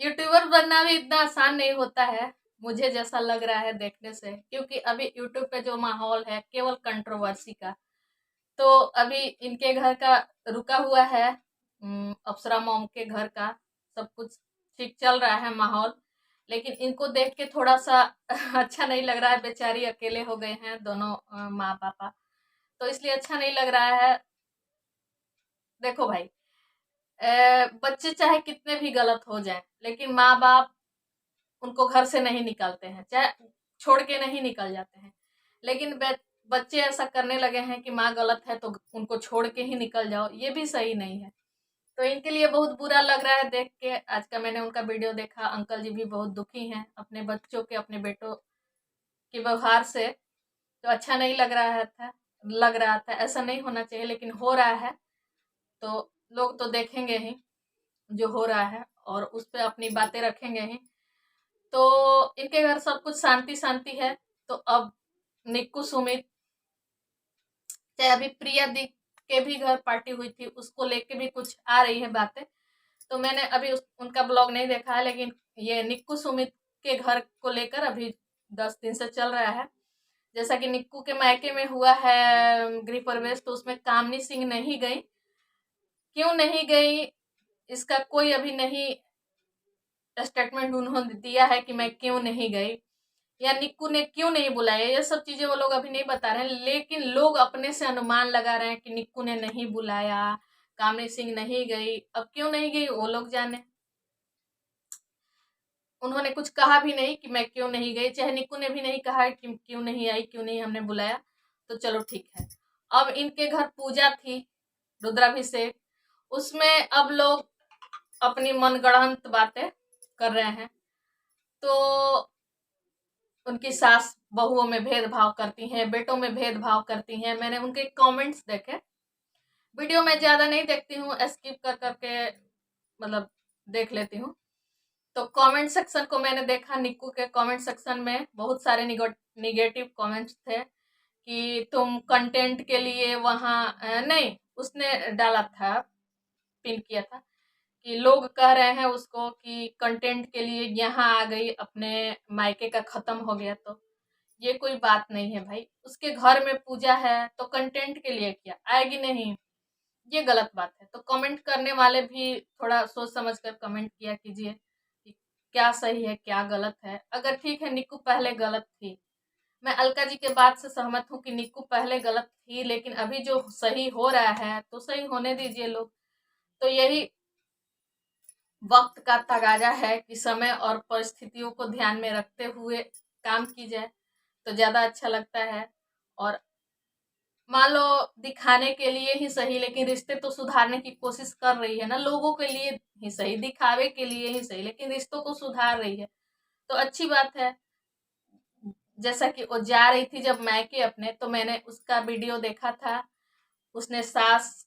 YouTuber बनना भी इतना आसान नहीं होता है, मुझे जैसा लग रहा है देखने से, क्योंकि अभी यूट्यूब पे जो माहौल है केवल कंट्रोवर्सी का। तो अभी इनके घर का रुका हुआ है, अप्सरा मॉम के घर का सब कुछ ठीक चल रहा है माहौल। लेकिन इनको देख के थोड़ा सा अच्छा नहीं लग रहा है, बेचारी अकेले हो गए हैं दोनों माँ पापा, तो इसलिए अच्छा नहीं लग रहा है। देखो भाई, बच्चे चाहे कितने भी गलत हो जाए, लेकिन माँ बाप उनको घर से नहीं निकालते हैं, चाहे छोड़ के नहीं निकल जाते हैं। लेकिन बच्चे ऐसा करने लगे हैं कि माँ गलत है तो उनको छोड़ के ही निकल जाओ, ये भी सही नहीं है। तो इनके लिए बहुत बुरा लग रहा है देख के। आज का मैंने उनका वीडियो देखा, अंकल जी भी बहुत दुखी हैं अपने बच्चों के, अपने बेटों के व्यवहार से। तो अच्छा नहीं लग रहा था, ऐसा नहीं होना चाहिए, लेकिन हो रहा है तो लोग तो देखेंगे ही जो हो रहा है, और उस पर अपनी बातें रखेंगे ही। तो इनके घर सब कुछ शांति शांति है। तो अब निक्कू सुमित, चाहे अभी प्रिया दी के भी घर पार्टी हुई थी, उसको लेके भी कुछ आ रही है बातें। तो मैंने अभी उनका ब्लॉग नहीं देखा है, लेकिन ये निक्कू सुमित के घर को लेकर अभी 10 दिन से चल रहा है। जैसा कि निक्कू के मायके में हुआ है गृह प्रवेश, तो उसमें कामनी सिंह नहीं गई। क्यों नहीं गई, इसका कोई अभी नहीं स्टेटमेंट उन्होंने दिया है कि मैं क्यों नहीं गई, या निक्कू ने क्यों नहीं बुलाया। ये सब चीजें वो लोग अभी नहीं बता रहे हैं, लेकिन लोग अपने से अनुमान लगा रहे हैं कि निक्कू ने नहीं बुलाया, कामनी सिंह नहीं गई। अब क्यों नहीं गई वो लोग जाने। उन्होंने कुछ कहा भी नहीं कि मैं क्यों नहीं गई, चाहे निक्कू ने भी नहीं कहा कि क्यों नहीं आई, क्यों नहीं हमने बुलाया। तो चलो ठीक है। अब इनके घर पूजा थी, रुद्राभिषेक, उसमें अब लोग अपनी मनगढ़ंत बातें कर रहे हैं। तो उनकी सास बहुओं में भेदभाव करती हैं, बेटों में भेदभाव करती हैं। मैंने उनके कमेंट्स देखे, वीडियो में ज्यादा नहीं देखती हूँ, स्किप कर करके मतलब देख लेती हूँ। तो कमेंट सेक्शन को मैंने देखा, निक्कू के कमेंट सेक्शन में बहुत सारे निगेटिव कमेंट्स थे कि तुम कंटेंट के लिए वहां नहीं, उसने डाला था, पिन किया था कि लोग कह रहे हैं उसको कि कंटेंट के लिए यहाँ आ गई, अपने मायके का खत्म हो गया। तो ये कोई बात नहीं है भाई, उसके घर में पूजा है तो कंटेंट के लिए क्या आएगी, नहीं, ये गलत बात है। तो कमेंट करने वाले भी थोड़ा सोच समझ कर कमेंट किया कीजिए कि क्या सही है क्या गलत है। अगर ठीक है निक्कू पहले गलत थी, मैं अलका जी के बात से सहमत हूँ कि निक्कू पहले गलत थी, लेकिन अभी जो सही हो रहा है तो सही होने दीजिए लोग। तो यही वक्त का तगाजा है कि समय और परिस्थितियों को ध्यान में रखते हुए काम की जाए तो ज्यादा अच्छा लगता है। और मान लो दिखाने के लिए ही सही, लेकिन रिश्ते तो सुधारने की कोशिश कर रही है ना, लोगों के लिए ही सही, दिखावे के लिए ही सही, लेकिन रिश्तों को सुधार रही है तो अच्छी बात है। जैसा कि वो जा रही थी जब मायके अपने, तो मैंने उसका वीडियो देखा था, उसने सास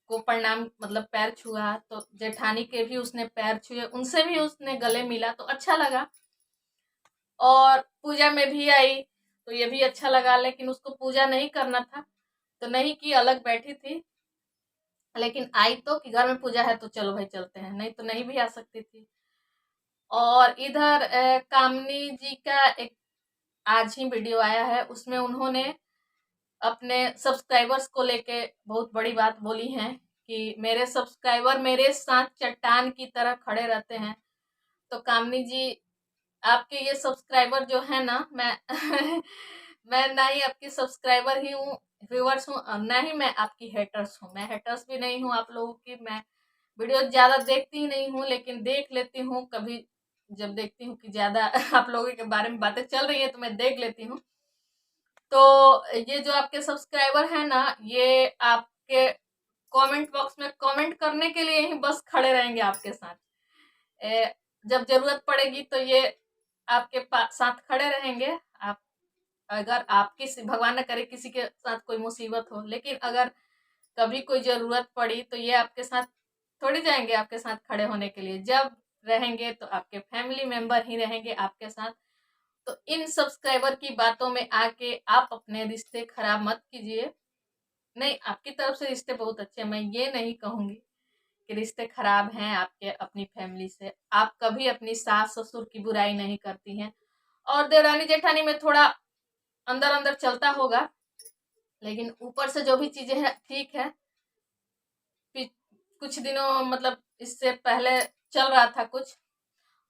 को प्रणाम मतलब पैर छुआ, तो जेठानी के भी उसने पैर छुए, उनसे भी उसने गले मिला, तो अच्छा लगा। और पूजा में भी आई तो ये भी अच्छा लगा, लेकिन उसको पूजा नहीं करना था तो नहीं की, अलग बैठी थी। लेकिन आई तो कि घर में पूजा है तो चलो भाई चलते हैं, नहीं तो नहीं भी आ सकती थी। और इधर कामनी जी का एक आज ही वीडियो आया है, उसमें उन्होंने अपने सब्सक्राइबर्स को लेके बहुत बड़ी बात बोली है कि मेरे सब्सक्राइबर मेरे साथ चट्टान की तरह खड़े रहते हैं। तो कामनी जी, आपके ये सब्सक्राइबर जो है ना, मैं मैं ना ही आपकी सब्सक्राइबर ही हूँ, व्यूअर्स हूँ, और ना ही मैं आपकी हेटर्स हूँ। मैं हेटर्स भी नहीं हूँ आप लोगों की। मैं वीडियो ज्यादा देखती ही नहीं हूँ, लेकिन देख लेती हूँ कभी, जब देखती हूँ कि ज्यादा आप लोगों के बारे में बातें चल रही है तो मैं देख लेती हूँ। तो ये जो आपके सब्सक्राइबर है ना, ये आपके कमेंट बॉक्स में कमेंट करने के लिए ही बस खड़े रहेंगे आपके साथ। जब जरूरत पड़ेगी तो ये आपके साथ खड़े रहेंगे। आप अगर आपकी भगवान न करे किसी के साथ कोई मुसीबत हो, लेकिन अगर कभी कोई जरूरत पड़ी तो ये आपके साथ थोड़ी जाएंगे आपके साथ खड़े होने के लिए। जब रहेंगे तो आपके फैमिली मेंबर ही रहेंगे आपके साथ। तो इन सब्सक्राइबर की बातों में आके आप अपने रिश्ते खराब मत कीजिए। नहीं, आपकी तरफ से रिश्ते बहुत अच्छे हैं, मैं ये नहीं कहूंगी के रिश्ते खराब हैं आपके अपनी फैमिली से, आप कभी अपनी सास ससुर की बुराई नहीं करती हैं, और देवरानी जेठानी में थोड़ा अंदर अंदर चलता होगा, लेकिन ऊपर से जो भी चीजें हैं ठीक है। कुछ दिनों मतलब इससे पहले चल रहा था कुछ,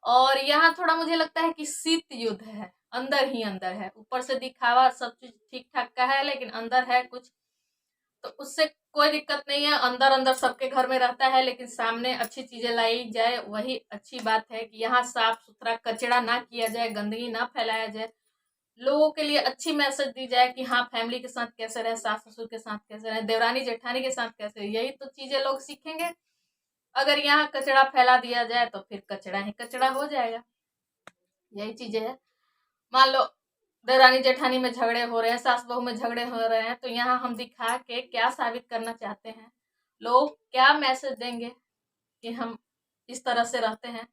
और यहाँ थोड़ा मुझे लगता है कि शीत युद्ध है, अंदर ही अंदर है। ऊपर से दिखावा सब चीज ठीक ठाक का है, लेकिन अंदर है कुछ, तो उससे कोई दिक्कत नहीं है। अंदर अंदर सबके घर में रहता है, लेकिन सामने अच्छी चीजें लाई जाए, वही अच्छी बात है कि यहाँ साफ सुथरा कचरा ना किया जाए, गंदगी ना फैलाया जाए, लोगों के लिए अच्छी मैसेज दी जाए कि हाँ फैमिली के साथ कैसे रहे, सास ससुर के साथ कैसे रहे, देवरानी जेठानी के साथ कैसे रहे। यही तो चीजें लोग सीखेंगे। अगर यहाँ कचरा फैला दिया जाए तो फिर कचरा ही कचरा हो जाएगा। यही चीजें है। मान लो देवरानी जेठानी में झगड़े हो रहे हैं, सास बहू में झगड़े हो रहे हैं, तो यहाँ हम दिखा के क्या साबित करना चाहते हैं, लोग क्या मैसेज देंगे कि हम इस तरह से रहते हैं।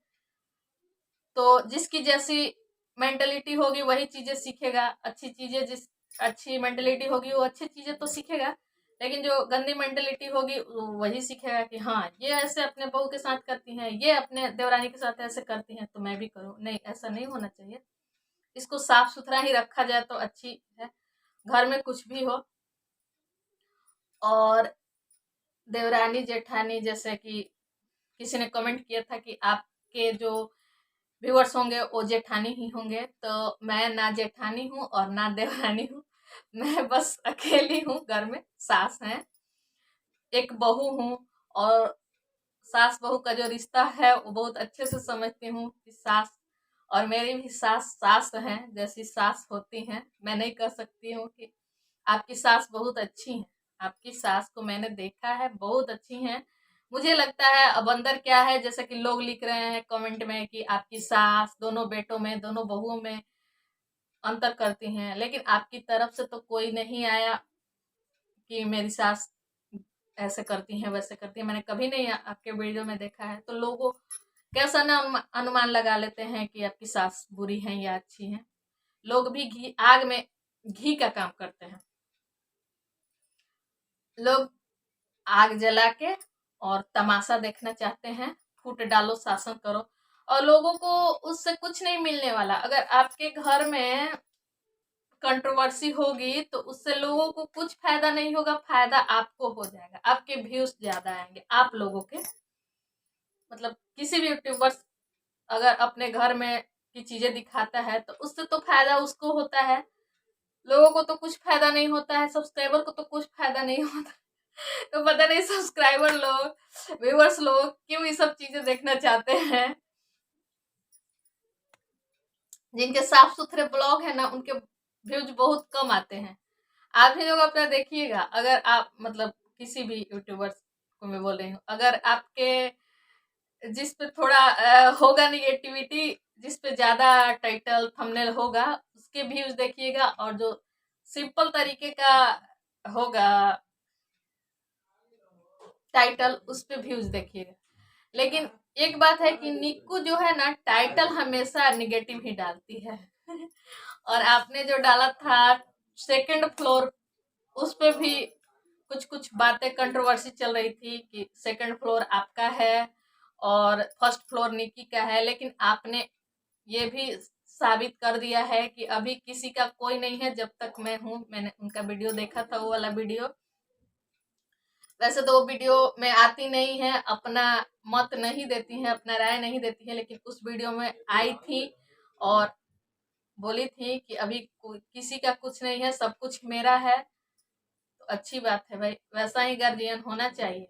तो जिसकी जैसी मेंटलिटी होगी वही चीजें सीखेगा। अच्छी चीजें, जिस अच्छी मेंटलिटी होगी वो अच्छी चीजें तो सीखेगा, लेकिन जो गंदी मेंटलिटी होगी वही सीखेगा कि हाँ ये ऐसे अपने बहू के साथ करती हैं, ये अपने देवरानी के साथ ऐसे करती हैं, तो मैं भी करूँ। नहीं, ऐसा नहीं होना चाहिए। इसको साफ सुथरा ही रखा जाए तो अच्छी है, घर में कुछ भी हो। और देवरानी जेठानी, जैसे कि किसी ने कमेंट किया था कि आपके जो व्यूअर्स होंगे वो जेठानी ही होंगे, तो मैं ना जेठानी हूँ और ना देवरानी हूँ। मैं बस अकेली हूँ, घर में सास है, एक बहू हूँ, और सास बहू का जो रिश्ता है वो बहुत अच्छे से समझती हूँ कि सास और मेरी भी सास सास है, जैसी सास होती हैं। मैं नहीं कह सकती हूँ कि आपकी सास बहुत अच्छी है। आपकी सास को मैंने देखा है, बहुत अच्छी हैं। मुझे लगता है अब अंदर क्या है, जैसे कि लोग लिख रहे हैं कमेंट में कि आपकी सास दोनों बेटों में, दोनों बहुओं में अंतर करती हैं, लेकिन आपकी तरफ से तो कोई नहीं आया कि मेरी सास ऐसे करती हैं वैसे करती हैं। मैंने कभी नहीं आपके वीडियो में देखा है, तो लोगों कैसा ना अनुमान लगा लेते हैं कि आपकी सास बुरी है या अच्छी है। लोग भी घी आग में घी का काम करते हैं। लोग आग जला के और तमाशा देखना चाहते हैं, फूट डालो शासन करो, और लोगों को उससे कुछ नहीं मिलने वाला। अगर आपके घर में कंट्रोवर्सी होगी तो उससे लोगों को कुछ फायदा नहीं होगा, फायदा आपको हो जाएगा। आपके व्यूज ज्यादा आएंगे, आप लोगों के मतलब किसी भी यूट्यूबर्स अगर अपने घर में की चीजें दिखाता है तो उससे तो फायदा उसको होता है, लोगों को तो कुछ फायदा नहीं होता है, सब्सक्राइबर को तो कुछ फायदा नहीं होता। तो पता नहीं सब्सक्राइबर लोग, व्यूअर्स लोग क्यों ये सब चीजें देखना चाहते हैं। जिनके साफ सुथरे ब्लॉग है ना, उनके व्यूज बहुत कम आते हैं। आप भी लोग अपना देखिएगा। अगर आप मतलब किसी भी यूट्यूबर्स को मैं बोल रही हूँ, अगर आपके जिस पे थोड़ा होगा निगेटिविटी, जिस पे ज्यादा टाइटल थंबनेल होगा, उसके व्यूज देखिएगा, और जो सिंपल तरीके का होगा टाइटल, उस पे व्यूज देखिएगा। लेकिन एक बात है कि निक्कू जो है ना, टाइटल हमेशा निगेटिव ही डालती है। और आपने जो डाला था सेकंड फ्लोर, उस पे भी कुछ कुछ बातें कंट्रोवर्सी चल रही थी कि सेकंड फ्लोर आपका है और फर्स्ट फ्लोर निक्की का है, लेकिन आपने ये भी साबित कर दिया है कि अभी किसी का कोई नहीं है जब तक मैं हूँ। मैंने उनका वीडियो देखा था, वो वाला वीडियो। वैसे तो वो वीडियो में आती नहीं है, अपना मत नहीं देती है, अपना राय नहीं देती है, लेकिन उस वीडियो में आई थी और बोली थी कि अभी किसी का कुछ नहीं है, सब कुछ मेरा है। तो अच्छी बात है भाई, वैसा ही गार्जियन होना चाहिए।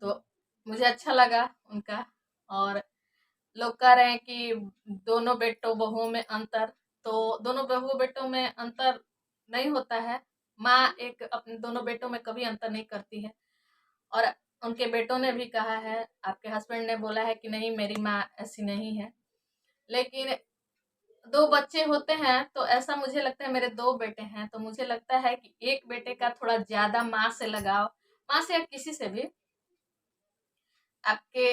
तो मुझे अच्छा लगा उनका। और लोग कह रहे हैं कि दोनों बेटों बहुओं में अंतर, तो दोनों बहुओं बेटों में अंतर नहीं होता है। माँ एक अपने दोनों बेटों में कभी अंतर नहीं करती है, और उनके बेटों ने भी कहा है, आपके हस्बैंड ने बोला है कि नहीं मेरी माँ ऐसी नहीं है। लेकिन दो बच्चे होते हैं तो ऐसा मुझे लगता है, मेरे दो बेटे हैं तो मुझे लगता है कि एक बेटे का थोड़ा ज्यादा माँ से लगाव, माँ से या किसी से भी। आपके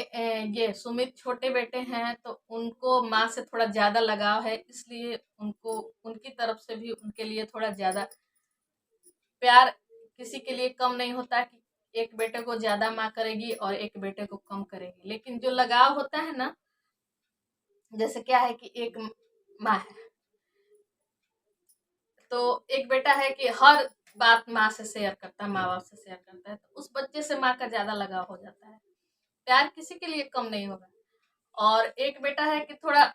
ये सुमित छोटे बेटे हैं तो उनको माँ से थोड़ा ज्यादा लगाव है, इसलिए उनको उनकी तरफ से भी उनके लिए थोड़ा ज्यादा प्यार किसी के लिए कम नहीं होता कि एक बेटे को ज्यादा माँ करेगी और एक बेटे को कम करेगी। लेकिन जो लगाव होता है ना, जैसे क्या है कि एक माँ है तो एक बेटा है कि हर बात माँ से शेयर करता है, माँ बाप से शेयर करता है, तो उस बच्चे से माँ का ज्यादा लगाव हो जाता है। प्यार किसी के लिए कम नहीं होगा। और एक बेटा है कि थोड़ा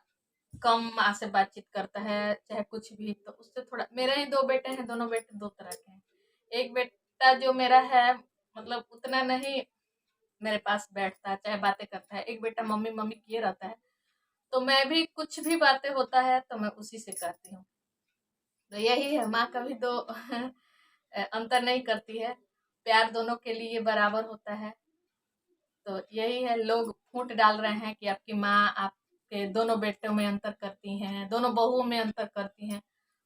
कम माँ से बातचीत करता है, चाहे कुछ भी, तो उससे थोड़ा, मेरे ही दो बेटे हैं, दोनों बेटे दो तरह के हैं। एक बेटा जो मेरा है मतलब उतना नहीं मेरे पास बैठता है, चाहे बातें करता है। एक बेटा मम्मी मम्मी किए रहता है, तो मैं भी कुछ भी बातें होता है तो मैं उसी से करती हूँ। तो यही है, माँ कभी तो अंतर नहीं करती है, प्यार दोनों के लिए बराबर होता है। तो यही है, लोग फूट डाल रहे हैं कि आपकी माँ आपके दोनों बेटों में अंतर करती हैं, दोनों बहुओं में अंतर करती हैं।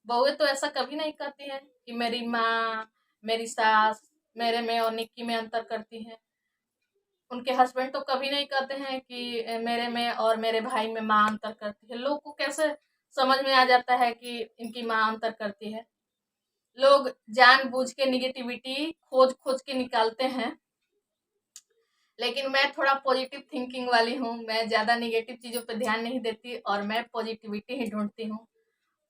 बहुएं तो ऐसा कभी नहीं करती हैं कि मेरी माँ, मेरी सास मेरे में और निक्की में अंतर करती हैं। उनके हस्बैंड तो कभी नहीं कहते हैं कि मेरे में और मेरे भाई में माँ अंतर करती है। लोग को कैसे समझ में आ जाता है कि इनकी माँ अंतर करती है। लोग जानबूझ के निगेटिविटी खोज खोज के निकालते हैं, लेकिन मैं थोड़ा पॉजिटिव थिंकिंग वाली हूँ। मैं ज्यादा निगेटिव चीजों पर ध्यान नहीं देती और मैं पॉजिटिविटी ही ढूंढती हूँ।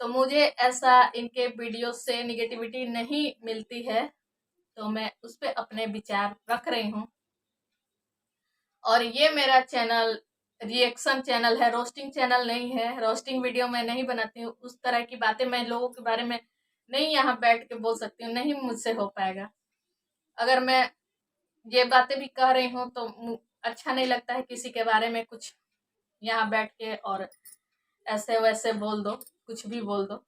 तो मुझे ऐसा इनके वीडियो से निगेटिविटी नहीं मिलती है, तो मैं उस पर अपने विचार रख रही हूँ। और ये मेरा चैनल रिएक्शन चैनल है, रोस्टिंग चैनल नहीं है। रोस्टिंग वीडियो मैं नहीं बनाती हूँ, उस तरह की बातें मैं लोगों के बारे में नहीं यहाँ बैठ के बोल सकती हूँ, नहीं मुझसे हो पाएगा। अगर मैं ये बातें भी कह रही हूँ तो अच्छा नहीं लगता है किसी के बारे में कुछ यहाँ बैठ के और ऐसे वैसे बोल दो, कुछ भी बोल दो,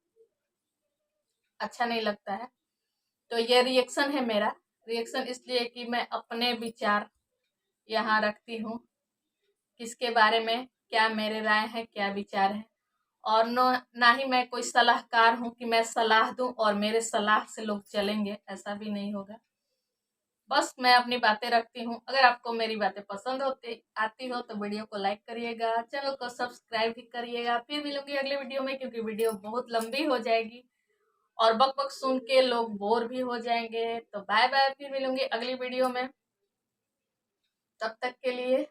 अच्छा नहीं लगता है। तो ये रिएक्शन है मेरा। रिएक्शन इसलिए कि मैं अपने विचार यहाँ रखती हूँ, किसके बारे में क्या मेरे राय है, क्या विचार है। और ना ही मैं कोई सलाहकार हूँ कि मैं सलाह दूं और मेरे सलाह से लोग चलेंगे, ऐसा भी नहीं होगा। बस मैं अपनी बातें रखती हूँ। अगर आपको मेरी बातें पसंद होती आती हो तो वीडियो को लाइक करिएगा, चैनल को सब्सक्राइब भी करिएगा। फिर मिलूंगी अगले वीडियो में, क्योंकि वीडियो बहुत लंबी हो जाएगी और बक बक सुन के लोग बोर भी हो जाएंगे। तो बाय बाय, फिर मिलूंगी अगली वीडियो में। तब तक के लिए